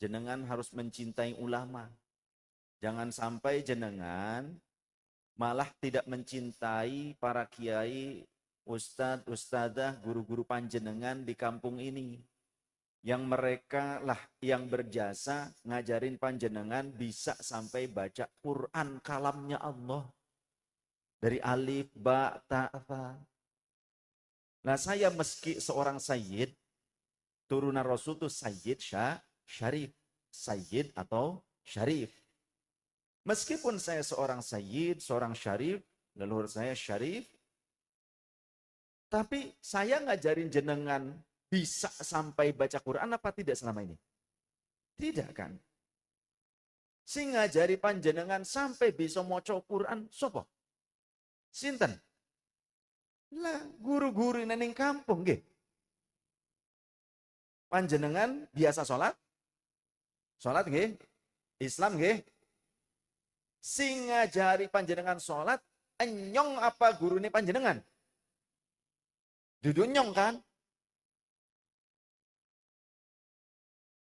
jenengan harus mencintai ulama. Jangan sampai jenengan malah tidak mencintai para kiai, ustadz, ustadzah, guru-guru panjenengan di kampung ini. Yang mereka lah yang berjasa ngajarin panjenengan bisa sampai baca Quran kalamnya Allah. Dari alif, ba, ta, tha. Nah saya meski seorang sayyid, turunan Rasul itu sayyid, syarif. Sayyid atau syarif. Meskipun saya seorang sayyid, seorang syarif, leluhur saya syarif, tapi saya ngajarin jenengan bisa sampai baca Quran apa tidak selama ini? Tidak kan? Sing ngajari panjenengan sampai bisa maca Quran, sopo? Sinten? Lah, guru-guru ning kampung nggih. Panjenengan biasa sholat? Sholat nggih? Islam nggih? Sing ngajari panjenengan sholat, nyong apa gurune panjenengan? Duduk nyong kan?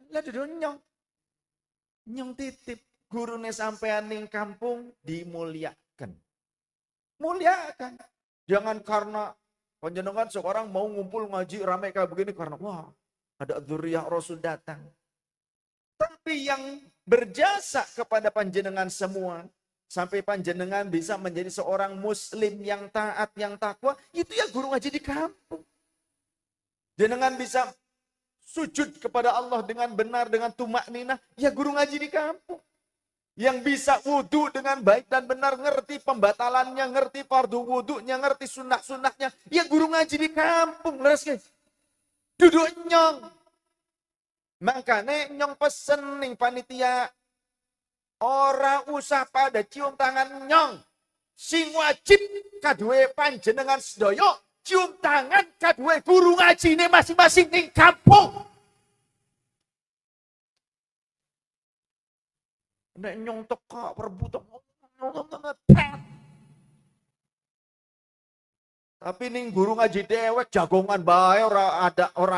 Lah duduk nyong. Nyong titip gurune sampean ning kampung dimuliakan. Muliakan. Jangan karena panjenengan seorang mau ngumpul ngaji ramai kayak begini karena wah ada dzurriyyah Rasul datang. Tapi yang berjasa kepada panjenengan semua sampai panjenengan bisa menjadi seorang muslim yang taat, yang takwa, itu ya guru ngaji di kampung. Jenengan bisa sujud kepada Allah dengan benar, dengan tumak ninah, ya guru ngaji di kampung. Yang bisa wudhu dengan baik dan benar, ngerti pembatalannya, ngerti fardu wudhunya, ngerti sunnah-sunnahnya, ya guru ngaji di kampung. Leres guys. Duduk nyong. Makanya nyong pesen nih panitia, ora usah pada cium tangan nyong. Sing wajib kadue panjenengan sedoyo, cium tangan kadue guru ngaji ini masing-masing ning kampung. Nek nyong teka perebutan. Tapi ning guru ngaji dewek jagongan bae ora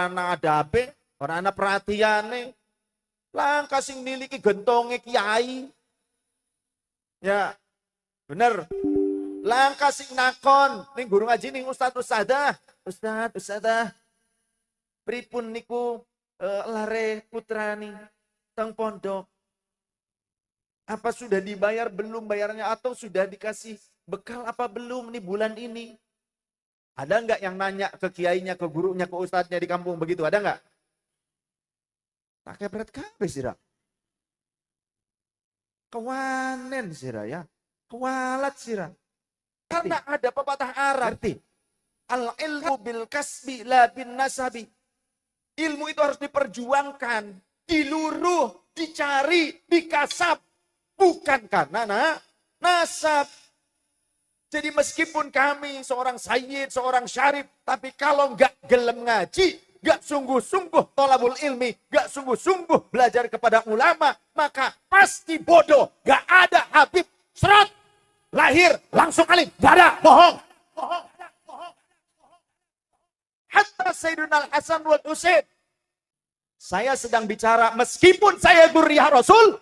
ana adabe, ora ana perhatiane. Langkah sing niliki gentonge kiai. Ya, bener. Langkah sing nakon ning guru ngaji ning ustadz-ustadzah. Ustadz-ustadzah. Pripun niku lare putrani teng pondok. Apa sudah dibayar belum bayarnya atau sudah dikasih bekal apa belum nih bulan ini? Ada nggak yang nanya ke kiainya, ke gurunya, ke ustadznya di kampung begitu? Ada nggak? Pakai berat kabeh sira. Kewanen sira ya. Kewalat sira. Karena ada pepatah Arab. Ngerti? Al-ilmu bil kasbi la bin nasabi. Ilmu itu harus diperjuangkan, diluruh, dicari, dikasap. Bukan karena nasab. Jadi meskipun kami seorang sayyid, seorang syarif, tapi kalau nggak gelem ngaji, nggak sungguh-sungguh tolabul ilmi, nggak sungguh-sungguh belajar kepada ulama, maka pasti bodoh. Nggak ada Habib serot lahir langsung alim, nggak ada, bohong. Hatta Sayyidina Al-Hasan wal Husain. Saya sedang bicara meskipun saya dzurriyyah Rasul,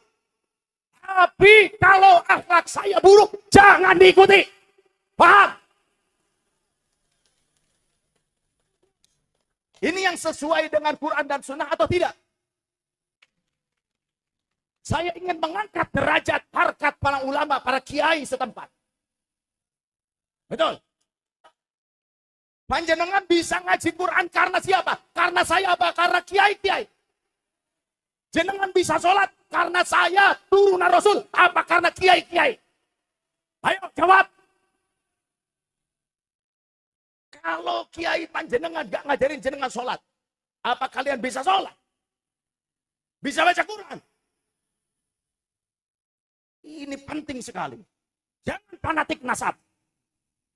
tapi kalau akhlak saya buruk, jangan diikuti. Paham? Ini yang sesuai dengan Quran dan Sunnah atau tidak? Saya ingin mengangkat derajat harkat para ulama, para kiai setempat. Betul? Panjenengan bisa ngaji Quran karena siapa? Karena saya apa? Karena kiai-kiai. Jenengan bisa sholat karena saya turunan Rasul. Apa karena kiai-kiai? Ayo jawab. Kalau kiai panjenengan gak ngajarin jenengan sholat, apa kalian bisa sholat? Bisa baca Quran? Ini penting sekali. Jangan fanatik nasab.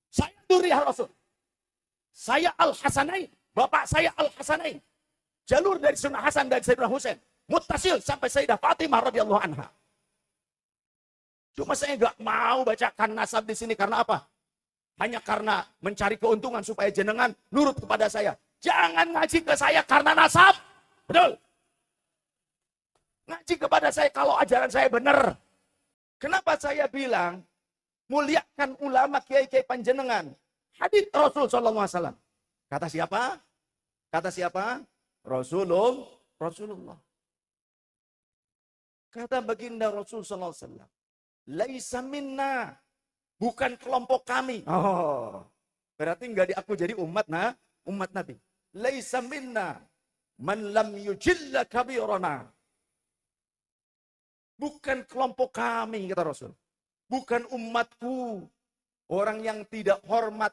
Saya dzurriyyah Rasul. Saya Al-Hasanain. Bapak saya Al-Hasanain. Jalur dari Sunnah Hasan dan Sayyidina Husain. Muttasil sampai Sayyidah Fatimah radhiyallahu anha. Cuma saya nggak mau bacakan nasab di sini karena apa? Hanya karena mencari keuntungan supaya jenengan nurut kepada saya. Jangan ngaji ke saya karena nasab. Betul. ngaji kepada saya kalau ajaran saya benar. Kenapa saya bilang muliakan ulama kiai-kiai panjenengan? Hadits Rasul sallallahu alaihi wasallam. Kata siapa? Kata siapa? Rasulullah. Kata baginda Rasul sallallahu alaihi wasallam, "Laisa minna." Bukan kelompok kami. Oh. Berarti enggak diaku jadi umat Nabi. Laisa minna man lam yujilla kabirana. Bukan kelompok kami, kata Rasul. Bukan umatku. Orang yang tidak hormat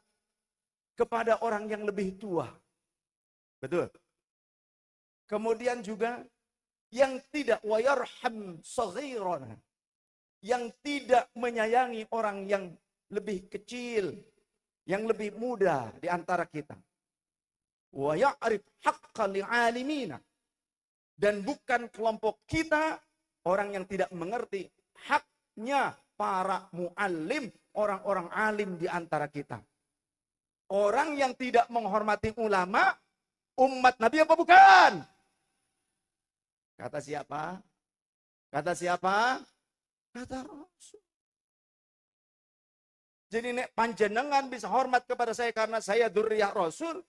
kepada orang yang lebih tua. Betul. Kemudian juga yang tidak wayarham saghirana. Yang tidak menyayangi orang yang lebih kecil, yang lebih muda di antara kita. Wa ya'rif haqqa li'alimina. Dan bukan kelompok kita orang yang tidak mengerti haknya para muallim, orang-orang alim di antara kita. Orang yang tidak menghormati ulama, umat Nabi apa bukan? Kata siapa? Kata siapa? Kata Rasul. Jadi nek panjenengan bisa hormat kepada saya karena saya dzurriyyah Rasul,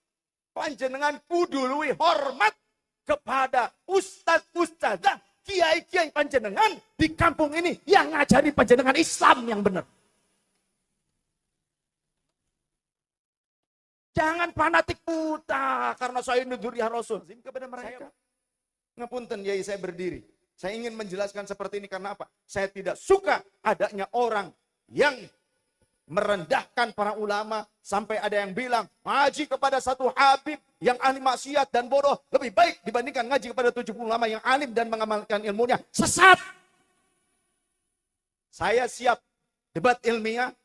panjenengan kudu luwih hormat kepada ustaz-ustazah, kiai-kiai panjenengan di kampung ini yang ngajari panjenengan Islam yang benar. Jangan fanatik buta karena saya ini dzurriyyah Rasul kepada mereka. Ngapunten yai, saya berdiri. Saya ingin menjelaskan seperti ini karena apa? Saya tidak suka adanya orang yang merendahkan para ulama sampai ada yang bilang ngaji kepada satu habib yang ahli maksiat dan bodoh lebih baik dibandingkan ngaji kepada 70 ulama yang alim dan mengamalkan ilmunya. Sesat. Saya siap debat ilmiah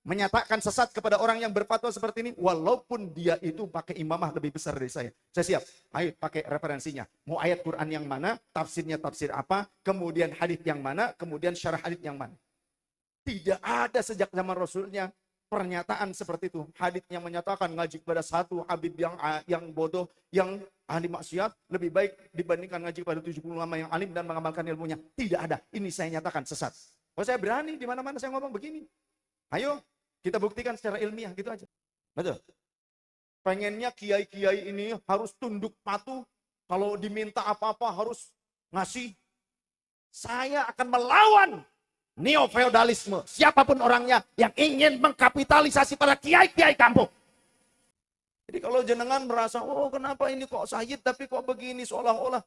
menyatakan sesat kepada orang yang berfatwa seperti ini, walaupun dia itu pakai imamah lebih besar dari saya. Saya siap. Ayo pakai referensinya. Mau ayat Quran yang mana, tafsirnya tafsir apa, kemudian hadits yang mana, kemudian syarah hadits yang mana. Tidak ada sejak zaman Rasulnya pernyataan seperti itu. Hadits yang menyatakan ngaji kepada satu habib yang bodoh, yang ahli maksiat lebih baik dibandingkan ngaji kepada 70 ulama yang alim dan mengamalkan ilmunya. Tidak ada. Ini saya nyatakan sesat. Oh, saya berani di mana-mana saya ngomong begini. Ayo kita buktikan secara ilmiah, gitu aja. Betul. Pengennya kiai-kiai ini harus tunduk patuh. Kalau diminta apa-apa harus ngasih. Saya akan melawan neo-feodalisme. Siapapun orangnya yang ingin mengkapitalisasi para kiai-kiai kampung. Jadi kalau jenengan merasa, oh kenapa ini kok Sayyid tapi kok begini, seolah-olah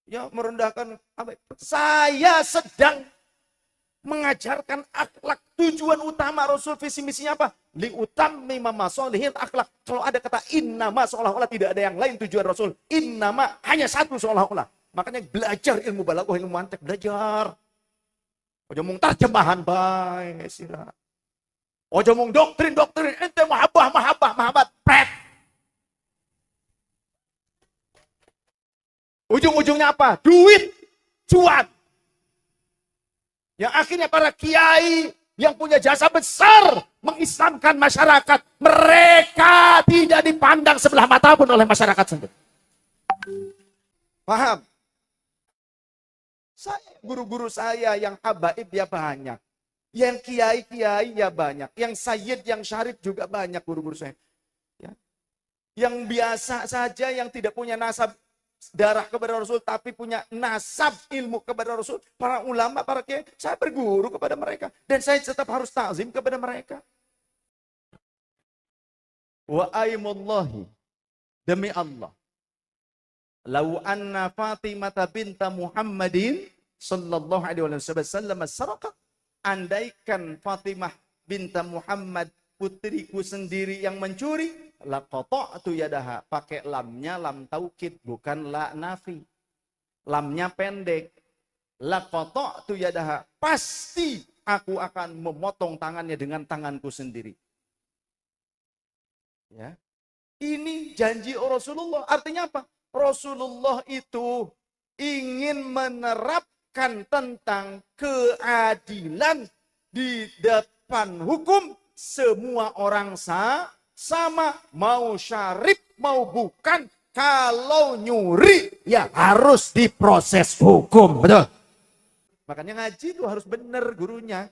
ya merendahkan. Saya sedang mengajarkan akhlak. Tujuan utama Rasul visi misinya apa? Liutammima masolihil akhlak. Kalau ada kata innama seolah-olah tidak ada yang lain tujuan Rasul. Innama hanya satu seolah-olah. Makanya belajar ilmu balaghah, ilmu mantek, belajar. Ojo mung terjemahan bae sira. Ojo mung doktrin ente mahabbah pret. Ujung-ujungnya apa? Duit, cuan. Yang akhirnya para kiai yang punya jasa besar mengislamkan masyarakat, mereka tidak dipandang sebelah mata pun oleh masyarakat sendiri. Paham? Saya, guru-guru saya yang habaib ya banyak. Yang kiai-kiai ya banyak. Yang sayyid, yang syarif juga banyak guru-guru saya. Ya. Yang biasa saja, yang tidak punya nasab darah kepada Rasul, tapi punya nasab ilmu kepada Rasul, para ulama, para kiai, saya berguru kepada mereka, dan saya tetap harus ta'zim kepada mereka. Wa aimullahi, demi Allah, lau anna Fatimah binta Muhammadin sallallahu alaihi wasallam saraqat, andaikan Fatimah binta Muhammad putriku sendiri yang mencuri, laqata'tu yadaha, pakai lamnya lam taukid, bukan la nafi. Lamnya pendek. Laqata'tu yadaha, pasti aku akan memotong tangannya dengan tanganku sendiri. Ya. Ini janji Rasulullah. Artinya apa? Rasulullah itu ingin menerapkan tentang keadilan di depan hukum. Semua orang sama, mau syarif, mau bukan, Kalau nyuri, ya harus diproses hukum. Betul? Makanya ngaji itu harus benar gurunya.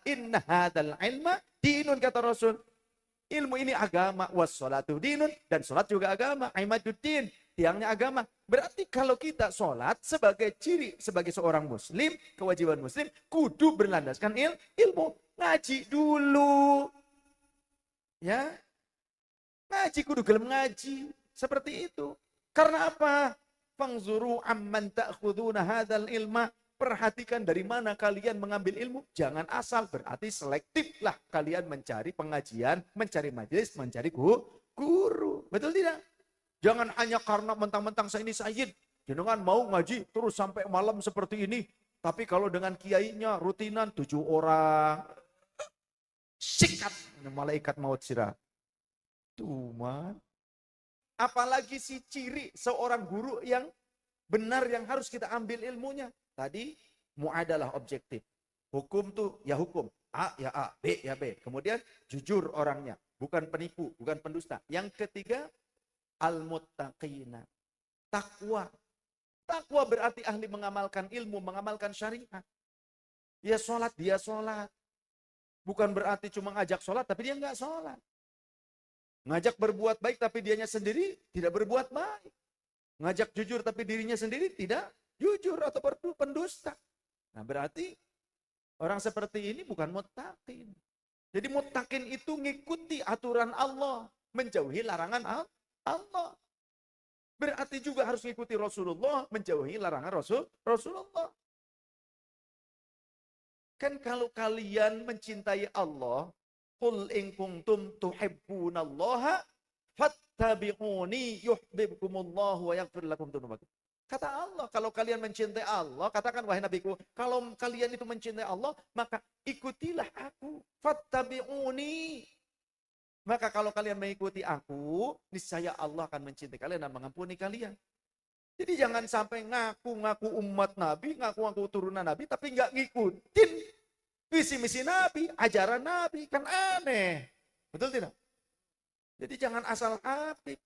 Inna hadal ilma dinun, kata Rasul. Ilmu ini agama, wassalatu dinun, dan sholat juga agama. Imaduddin, tiangnya agama. Berarti kalau kita sholat sebagai ciri, sebagai seorang muslim, kewajiban muslim, kudu berlandaskan ilmu. Ngaji dulu. Ya, ngaji kudu gelem ngaji. Seperti itu. Karena apa? Fangzuru amman ta'khuduna hadzal ilma. Perhatikan dari mana kalian mengambil ilmu. Jangan asal, berarti selektiflah kalian mencari pengajian, mencari majelis, mencari guru. Betul tidak? Jangan hanya karena mentang-mentang saya ini sayyid. Jangan mau ngaji terus sampai malam seperti ini. Tapi kalau dengan kiainya rutinan 7 orang. Sikat malaikat maut sirah. Tuh, man. Apalagi si ciri seorang guru yang benar yang harus kita ambil ilmunya. Tadi muadalah objektif. Hukum tuh ya hukum. A ya A, B ya B. Kemudian jujur orangnya. Bukan penipu, bukan pendusta. Yang ketiga, al-muttaqina. Takwa. Takwa berarti ahli mengamalkan ilmu, mengamalkan syariat. Ya sholat, dia sholat. Bukan berarti cuma ngajak sholat, tapi dia nggak sholat. Ngajak berbuat baik tapi dianya sendiri tidak berbuat baik. Ngajak jujur tapi dirinya sendiri tidak jujur atau pendusta. Nah berarti orang seperti ini bukan muttaqin. Jadi muttaqin itu ngikuti aturan Allah. Menjauhi larangan Allah. Berarti juga harus ngikuti Rasulullah. Menjauhi larangan Rasulullah. Kan kalau kalian mencintai Allah, qul in kuntum tuhibbunallaha fattabi'uni yuhibbukumullahu wa yaghfir lakum dzunubakum. Kata Allah, kalau kalian mencintai Allah, katakan wahai nabiku, kalau kalian itu mencintai Allah, maka ikutilah aku. Fattabi'uni. Maka kalau kalian mengikuti aku, niscaya Allah akan mencintai kalian dan mengampuni kalian. Jadi jangan sampai ngaku-ngaku umat Nabi, ngaku-ngaku turunan Nabi, tapi nggak ngikutin visi misi Nabi, ajaran Nabi, kan aneh. Betul tidak? Jadi jangan asal apik.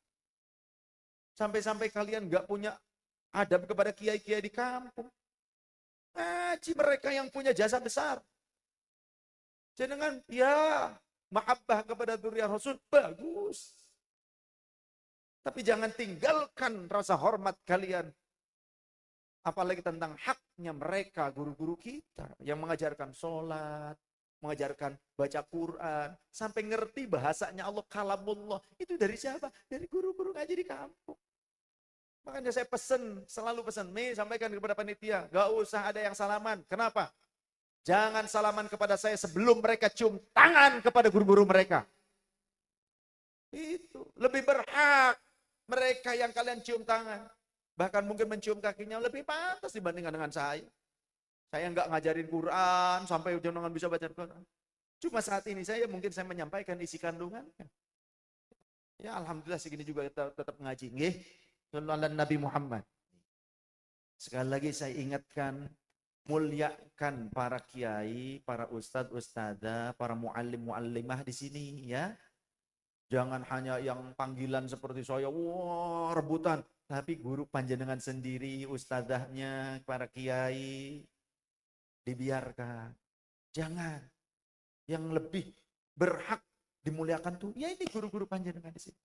Sampai-sampai kalian nggak punya adab kepada kiai-kiai di kampung. Ngaji mereka yang punya jasa besar. Jangan, ya, mahabbah kepada dzurriyyah Rasul, bagus. Tapi jangan tinggalkan rasa hormat kalian. Apalagi tentang haknya mereka, guru-guru kita. Yang mengajarkan sholat, mengajarkan baca Quran. Sampai ngerti bahasanya Allah, kalamullah. Itu dari siapa? Dari guru-guru ngaji di kampung. Makanya saya selalu pesan. Sampaikan kepada panitia. Gak usah ada yang salaman. Kenapa? Jangan salaman kepada saya sebelum mereka cium tangan kepada guru-guru mereka. Itu. Lebih berhak mereka yang kalian cium tangan. Bahkan mungkin mencium kakinya lebih pantas dibandingkan dengan saya. Saya nggak ngajarin Quran sampai jangan bisa baca Quran. Cuma saat ini saya menyampaikan isi kandungannya. Ya alhamdulillah segini juga tetap ngaji. Nggih. Sallallahu Nabi Muhammad. Sekali lagi saya ingatkan, muliakan para kiai, para ustadz, ustadzah, para muallim, muallimah di sini ya. Jangan hanya yang panggilan seperti saya, wah rebutan. Tapi guru panjenengan sendiri, ustadzahnya, para kiai, dibiarkan. Jangan. Yang lebih berhak dimuliakan tuh, ya ini guru-guru panjenengan di sini.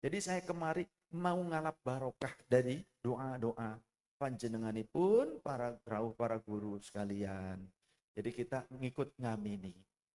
Jadi saya kemari mau ngalap barokah dari doa-doa panjenenganipun para guru sekalian. Jadi kita ngikut ngamini.